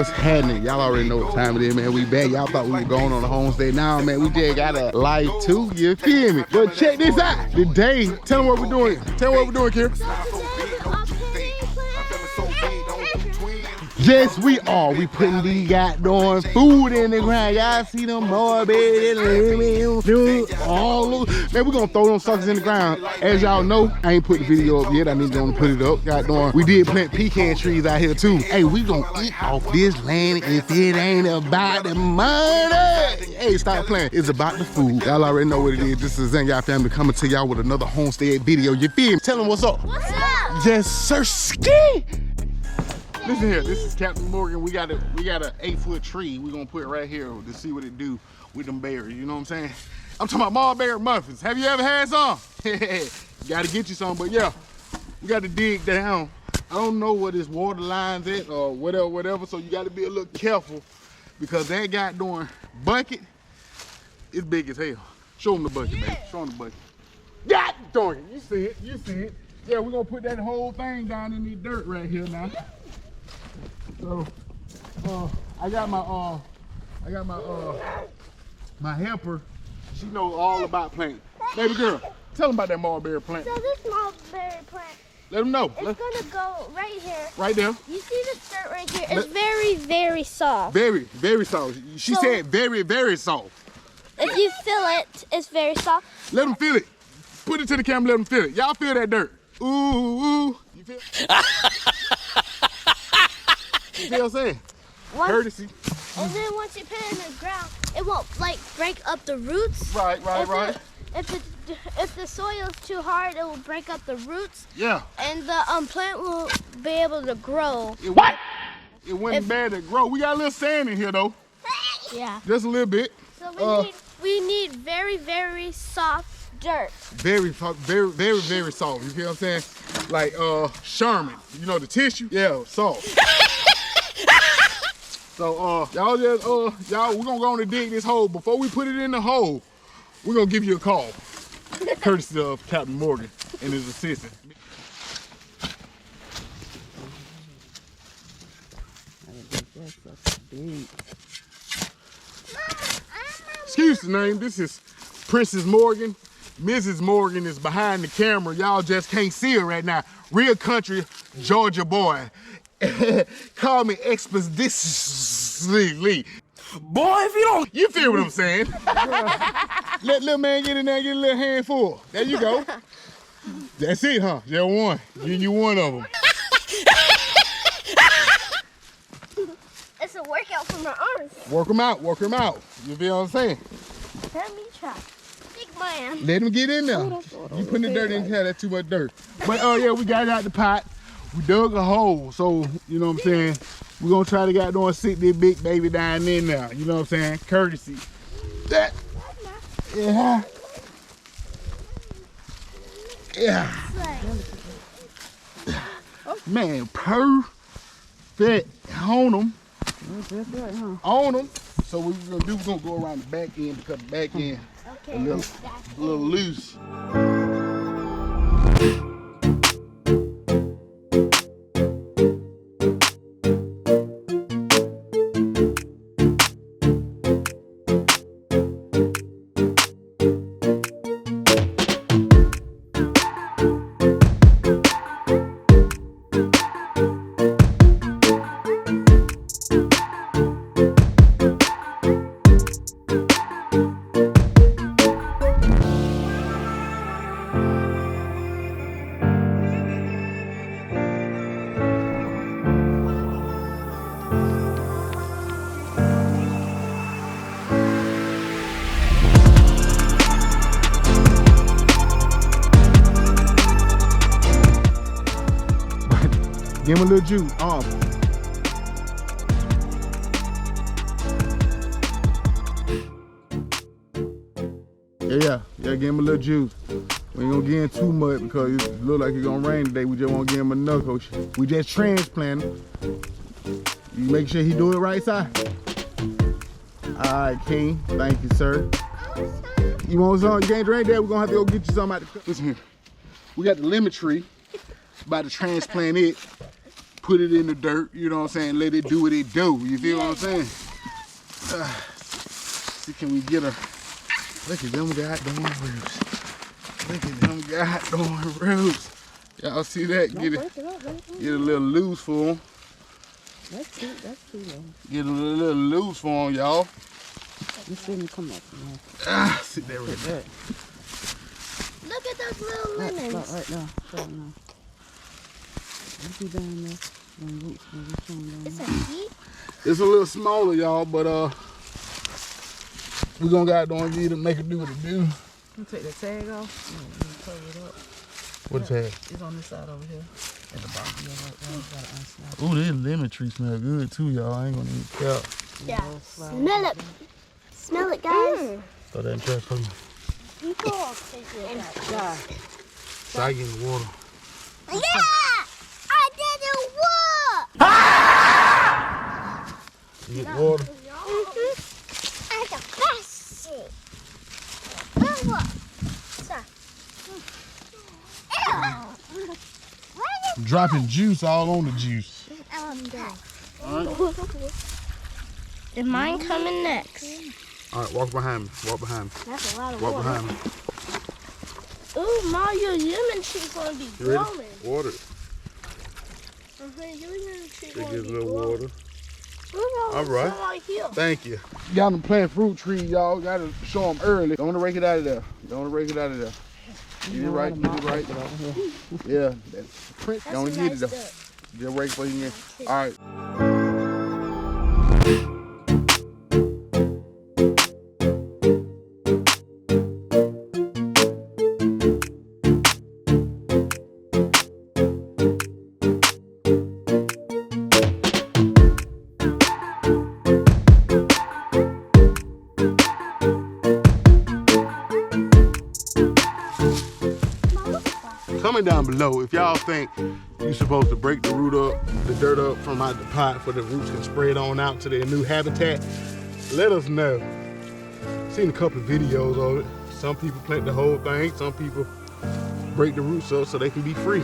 What's happening? Y'all already know what time it is, man. We back. Y'all thought we were going on a homestead. Now, man, we just got a life too. You feel me? But check this out. Today, tell them what we're doing. Tell them what we're doing, Kira. Yes, we are. We putting these goddamn food in the ground. Y'all see them boy, baby, all over. Man, we gonna throw them suckers in the ground. As y'all know, I ain't put the video up yet. I need to put it up. Goddamn, we did plant pecan trees out here too. Hey, we gonna eat off this land if it ain't about the money. Hey, stop playing. It's about the food. Y'all already know what it is. This is Z.I.Y family coming to y'all with another homestead video. You feel me? Tell them what's up. What's up? Yes, sir. Ski. Listen here, this is Captain Morgan. We got an 8-foot tree. We're gonna put it right here to see what it do with them berries. You know what I'm saying? I'm talking about mulberry muffins. Have you ever had some? Gotta get you some, but yeah, we got to dig down. I don't know where this water line's at or whatever, so you gotta be a little careful because that goddamn bucket is big as hell. Show them the bucket, baby. Show them the bucket. God darn it, you see it, you see it. Yeah, we're gonna put that whole thing down in the dirt right here now. So, I got my helper. She knows all about planting. Baby girl, tell them about that mulberry plant. So this mulberry plant, let them know. It's gonna go right here. Right there. You see the dirt right here? It's very, very soft. Very, very soft. She said very, very soft. If you feel it, it's very soft. Let them feel it. Put it to the camera, let them feel it. Y'all feel that dirt. Ooh, ooh. You feel it? You see what I'm saying? Courtesy. And then once you put it in the ground, it won't like break up the roots. Right. If the soil is too hard, it will break up the roots. Yeah. And the plant will be able to grow. It wouldn't bad to grow. We got a little sand in here though. Yeah. Just a little bit. So we need very, very soft dirt. Very soft. You feel what I'm saying? Like Sherman. You know the tissue? Yeah, soft. So y'all just we're gonna go on and dig this hole. Before we put it in the hole, we're gonna give you a call. Courtesy of Captain Morgan and his assistant. Excuse the name, this is Princess Morgan. Mrs. Morgan is behind the camera. Y'all just can't see her right now. Real country Georgia boy. Call me expeditiously. Boy, if you don't... You feel what I'm saying? Let little man get in there and get a little handful. There you go. That's it, huh? Just one. You one of them. It's a workout for my arms. Work them out, work them out. You feel what I'm saying? Let me try. Big man. Let him get in there. You putting the dirt in here, that's too much dirt. But yeah, we got it out the pot. We dug a hole, so you know what I'm saying? We're gonna try to sit this big baby down in there. You know what I'm saying? Courtesy. That. Yeah. Yeah. Man, perfect. On them. On them. So what we're gonna do, we're gonna go around the back end because the back end a little loose. Give him a little juice. Yeah, give him a little juice. We ain't gonna give him too much because it look like it's gonna rain today. We just won't give him enough. We just transplanting. You make sure he do it right side. All right, King. Thank you, sir. You want some? You can't drink that. We're gonna have to go get you some out the cup. Listen here. We got the lemon tree. About to transplant it. put it in the dirt, you know what I'm saying? Let it do what it do, you feel what I'm saying? See, can we get her? Look at them goddamn roots. Look at them goddamn roots. Y'all see that? Get it, get a little loose for them. That's too low. Get a little loose for them, y'all. You see them come up. Sit there right there. Look at those little lemons. Right there. You see down there? It's a heat. It's a little smaller, y'all, but we're gonna goddamn get it, make it do what it do. You take the tag off. Cover it up. What tag? It's on this side over here. At the bottom. Ooh, this lemon tree smell good too, y'all. I ain't gonna eat that. Yeah. Smell it. Smell it, guys. Throw that in the trash for me. You go off. Yeah. So I get in the water. Yeah! I didn't walk! You get the water. I the best shit. Look. Dropping juice all on the juice. Is mine coming next? All right, walk behind me. Walk behind me. That's a lot of Walk water. behind me. Ooh, Ma, your lemon tree's gonna be You ready? growing. Water. Your lemon tree Take gonna this be little growing. water. All right. right here. Thank you. Got them plant fruit tree, y'all. Got to show them early. Don't rake it out of there. Don't rake it out of there. Get it right. Get it right. Yeah, that's print. That's Don't a get nice it though. duck. Just rake for you. All right. Comment down below if y'all think you're supposed to break the root up, the dirt up from out the pot for the roots can spread on out to their new habitat. Let us know. Seen a couple of videos of it. Some people plant the whole thing. Some people break the roots up so they can be free.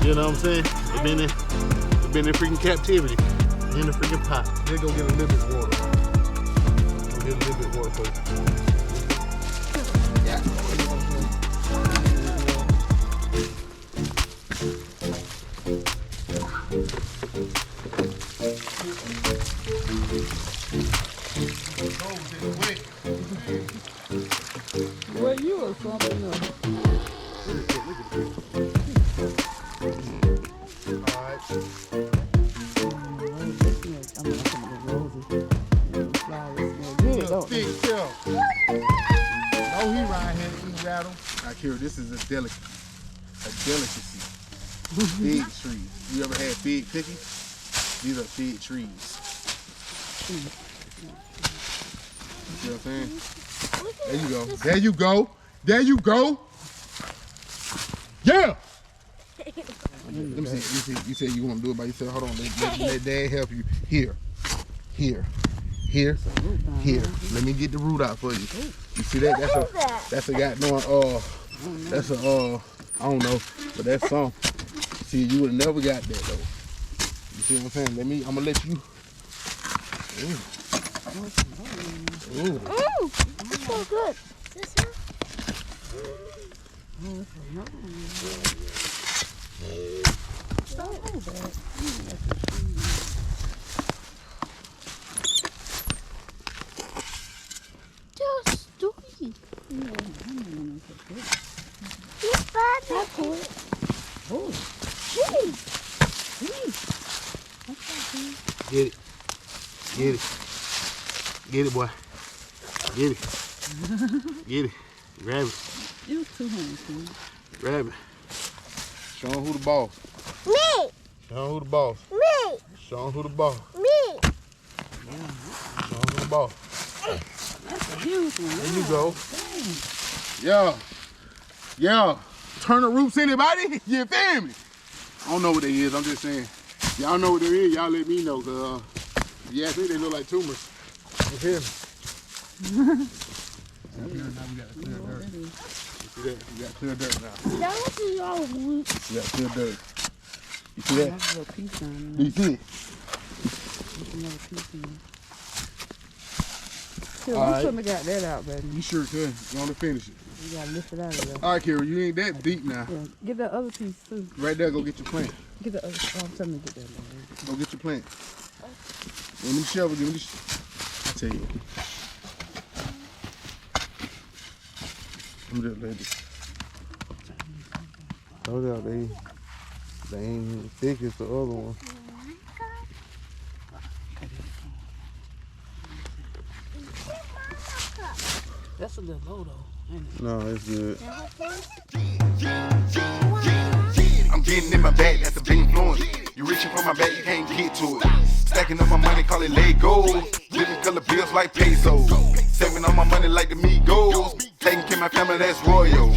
You know what I'm saying? They've been in freaking captivity. In the freaking pot. They're gonna get a little bit of water. I'll get a little bit of water for you. Yeah. Well, you or something else. Thick tail. No, he right here eating rattle. Like here, this is a delicacy. Fig trees. You ever had fig cookies? These are fig trees. You know what I'm saying? There you go. There you go. There you go. Yeah. Let me see. You said you want to do it by yourself. Hold on. Let Dad help you. Here. Let me get the root out for you. You see that? That's a goddamn that's a I don't know, but that's some. See, you would have never got that though. You see what I'm saying? I'm gonna let you. Ooh. It's so good. This one? Just stupid. It's bad. Oh, jeez. Get it, boy. Get it. Grab it. It was 2 hands, man. Grab it. Show them who the boss. Me. Show them who the boss. Me. Show them who the boss. Me. Show them who the boss. That's a huge one. There you go. Yeah. Turn the roots, anybody? You feel me? I don't know what they is. I'm just saying. Y'all know what they is. Y'all let me know. Cause yeah, I think they look like tumors. You feel me? Now we got clear dirt. You see that? We got clear dirt now. That was all roots. We got clear dirt. You see that? That's a little piece on Do there. you see it? There's another piece in there. Here, All we right. shouldn't have got that out, baby. You sure could. You want to finish it. You gotta lift it out of there. All right, Kira, you ain't that deep now. Yeah, get that other piece too. Right there, go get your plant. Get the other. Oh, I'm telling you to get that. Baby. Go get your plant. Give me the shovel, give me the I tell you. I'm just letting it. Oh yeah, they ain't thick as the other one. That's a little low though, ain't it? No, it's good. I'm getting in my bag, that's a big influence. You reaching for my bag, you can't get to it. Stacking up my money, call it Legos. Living color bills like pesos. Saving all my money like the Migos. Taking care of my family, that's royal.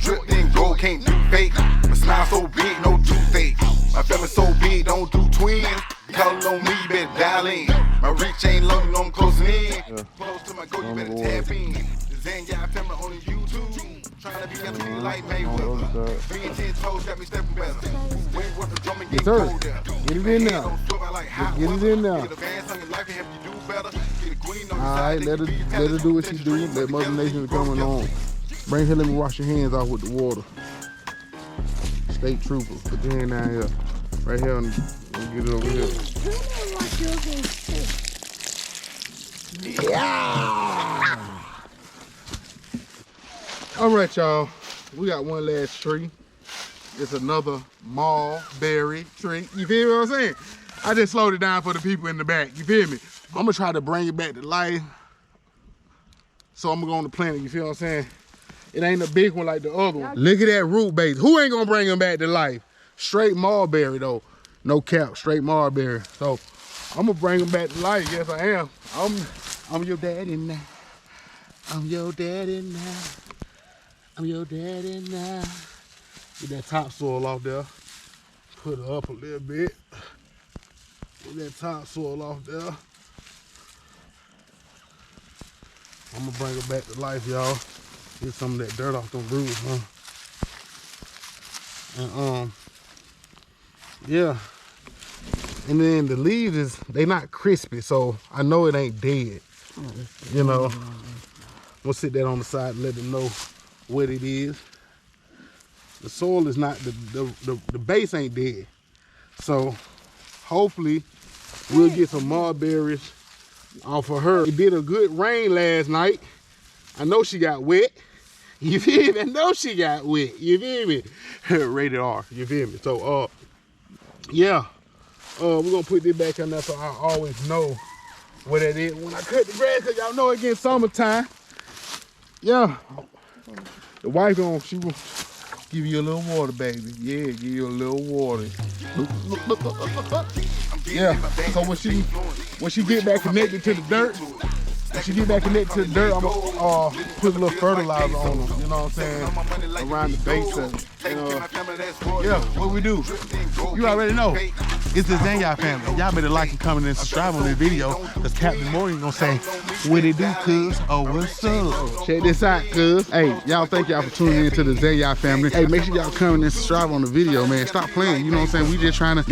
Dripped in gold, can't do fake. My smile so big, no toothache. My family so big, don't do twins. Call it on me, you better dial in. My reach ain't low, you know I'm closing in. Close to my goal, you better tap in. The D.I.Y family on YouTube. Trying to be undefeated like Mayweather. Being 10 toes got me stepping better. Wait, what the drum and get sir. cold there. Get it in now. Get it in now. Alright, let her do what she do. Let Mother Nature come on. Bring her, let me wash your hands off with the water. State trooper, put your hand down here. Right here, and get it over here. Yeah! Alright, y'all. We got one last tree. It's another mulberry tree. You feel me what I'm saying? I just slowed it down for the people in the back. You feel me? I'm gonna try to bring it back to life. So I'm gonna go on the plant it, you feel what I'm saying? It ain't a big one like the other one. Look at that root base. Who ain't gonna bring them back to life? Straight mulberry though. No cap, straight mulberry. So I'm gonna bring them back to life, yes I am. I'm your daddy now. I'm your daddy now. I'm your daddy now. Get that topsoil off there. Put it up a little bit. Get that topsoil off there. I'm gonna bring it back to life, y'all. Get some of that dirt off them roots, huh? And yeah. And then the leaves they not crispy, so I know it ain't dead. You know. We'll sit that on the side and let them know what it is. The soil is not, the base ain't dead. So hopefully we'll get some mulberries off of her. It did a good rain last night. I know she got wet. You feel me? I know she got wet. You feel me? Rated R. You feel me? So yeah. We're gonna put this back in there so I always know what it is when I cut the grass, cause y'all know it gets summertime. Yeah. The wife she will give you a little water, baby. Yeah, give you a little water. Look. Yeah. So when she get back connected to the dirt, I'm gonna put a little fertilizer on them. You know what I'm saying? Around the base of it. Yeah. What we do? You already know. It's the D.I.Y family. Y'all better like and comment and subscribe on this video, cause Captain Morgan gonna say, what it do, cuz? Oh, what's up? Check this out, cuz. Hey, y'all thank y'all for tuning in to the D.I.Y family. Hey, make sure y'all comment and subscribe on the video, man. Stop playing, you know what I'm saying? We just trying to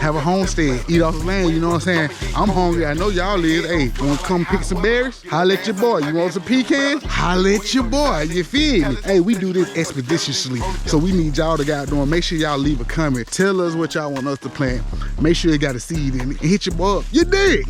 have a homestead, eat off the land, you know what I'm saying? I'm hungry, I know y'all is. Hey, wanna come pick some berries? Holla at your boy. You want some pecans? Holla at your boy, you feel me? Hey, we do this expeditiously, so we need y'all to make sure y'all leave a comment. Tell us what y'all want us to plant. Make sure you got a seed in it and hit your boy up. You dig?